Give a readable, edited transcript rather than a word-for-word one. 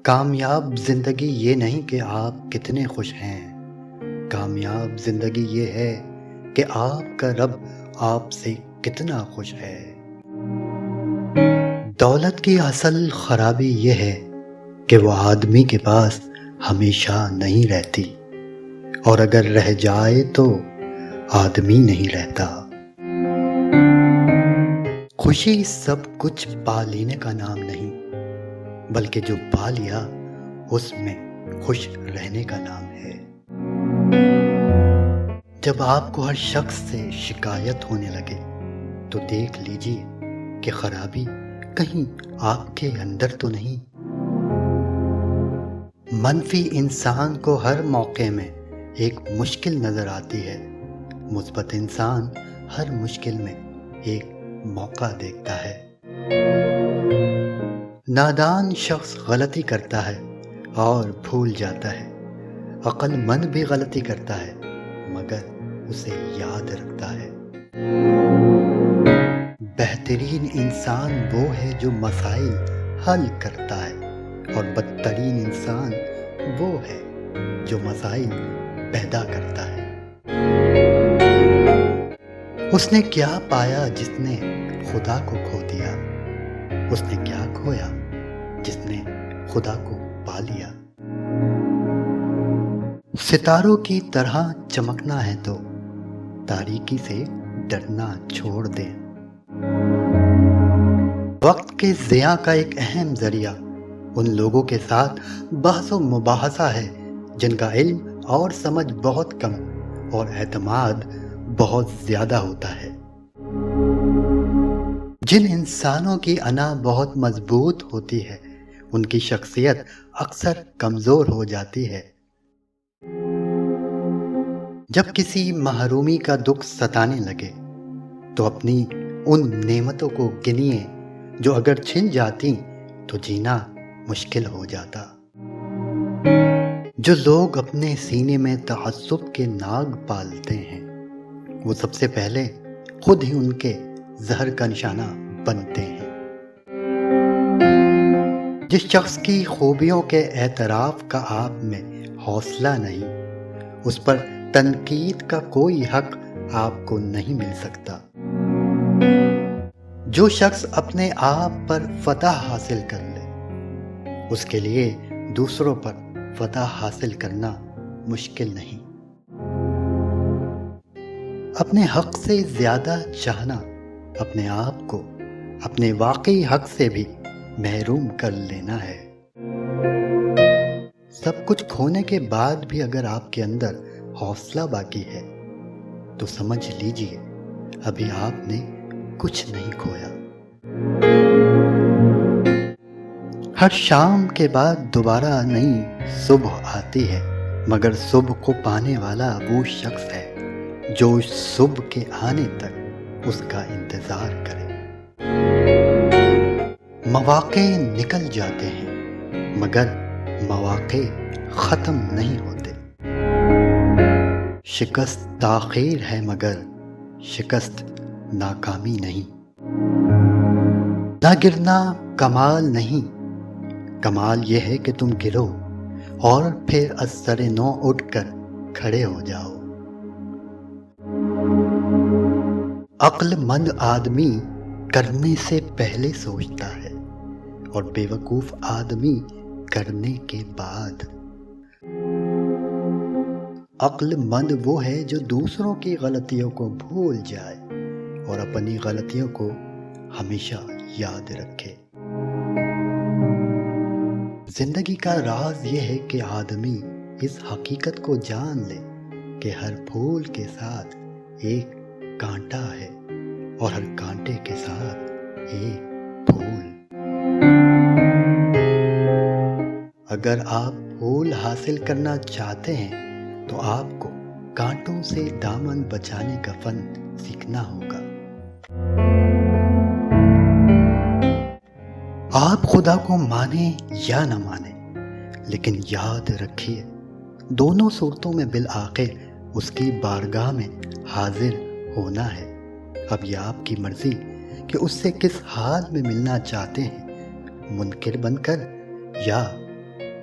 کامیاب زندگی یہ نہیں کہ آپ کتنے خوش ہیں، کامیاب زندگی یہ ہے کہ آپ کا رب آپ سے کتنا خوش ہے۔ دولت کی اصل خرابی یہ ہے کہ وہ آدمی کے پاس ہمیشہ نہیں رہتی، اور اگر رہ جائے تو آدمی نہیں رہتا۔ خوشی سب کچھ پا لینے کا نام نہیں، بلکہ جو پا لیا اس میں خوش رہنے کا نام ہے۔ جب آپ کو ہر شخص سے شکایت ہونے لگے تو دیکھ لیجئے کہ خرابی کہیں آپ کے اندر تو نہیں۔ منفی انسان کو ہر موقع میں ایک مشکل نظر آتی ہے، مثبت انسان ہر مشکل میں ایک موقع دیکھتا ہے۔ نادان شخص غلطی کرتا ہے اور بھول جاتا ہے، عقل مند بھی غلطی کرتا ہے مگر اسے یاد رکھتا ہے۔ بہترین انسان وہ ہے جو مسائل حل کرتا ہے، اور بدترین انسان وہ ہے جو مسائل پیدا کرتا ہے۔ اس نے کیا پایا جس نے خدا کو کھو دیا؟ اس نے کیا کھویا جس نے خدا کو پا لیا؟ ستاروں کی طرح چمکنا ہے تو تاریکی سے ڈرنا چھوڑ دیں۔ وقت کے ضیاع کا ایک اہم ذریعہ ان لوگوں کے ساتھ بحث و مباحثہ ہے جن کا علم اور سمجھ بہت کم اور اعتماد بہت زیادہ ہوتا ہے۔ جن انسانوں کی انا بہت مضبوط ہوتی ہے ان کی شخصیت اکثر کمزور ہو جاتی ہے۔ جب کسی محرومی کا دکھ ستانے لگے تو اپنی ان نعمتوں کو گنیے جو اگر چھن جاتی تو جینا مشکل ہو جاتا۔ جو لوگ اپنے سینے میں تعصب کے ناگ پالتے ہیں وہ سب سے پہلے خود ہی ان کے زہر کا نشانہ بنتے ہیں۔ جس شخص کی خوبیوں کے اعتراف کا آپ میں حوصلہ نہیں، اس پر تنقید کا کوئی حق آپ کو نہیں مل سکتا۔ جو شخص اپنے آپ پر فتح حاصل کر لے اس کے لیے دوسروں پر فتح حاصل کرنا مشکل نہیں۔ اپنے حق سے زیادہ چاہنا اپنے آپ کو اپنے واقعی حق سے بھی محروم کر لینا ہے۔ سب کچھ کھونے کے بعد بھی اگر آپ کے اندر حوصلہ باقی ہے تو سمجھ لیجئے ابھی آپ نے کچھ نہیں کھویا۔ ہر شام کے بعد دوبارہ نئی صبح آتی ہے، مگر صبح کو پانے والا وہ شخص ہے جو صبح کے آنے تک اس کا انتظار کرے۔ مواقع نکل جاتے ہیں مگر مواقع ختم نہیں ہوتے۔ شکست تاخیر ہے مگر شکست ناکامی نہیں۔ نہ گرنا کمال نہیں، کمال یہ ہے کہ تم گرو اور پھر از سر نو اٹھ کر کھڑے ہو جاؤ۔ عقل مند آدمی کرنے سے پہلے سوچتا ہے اور بے وقوف آدمی کرنے کے بعد۔ عقل مند وہ ہے جو دوسروں کی غلطیوں کو بھول جائے اور اپنی غلطیوں کو ہمیشہ یاد رکھے۔ زندگی کا راز یہ ہے کہ آدمی اس حقیقت کو جان لے کہ ہر پھول کے ساتھ ایک کانٹا ہے اور ہر کانٹے کے ساتھ ایک پھول۔ اگر آپ پھول حاصل کرنا چاہتے ہیں تو آپ کو کانٹوں سے دامن بچانے کا فن سیکھنا ہوگا۔ آپ خدا کو مانیں یا نہ مانیں لیکن یاد رکھیے دونوں صورتوں میں بالآخر اس کی بارگاہ میں حاضر ہونا ہے۔ اب یہ آپ کی مرضی کہ اس سے کس حال میں ملنا چاہتے ہیں، منکر بن کر یا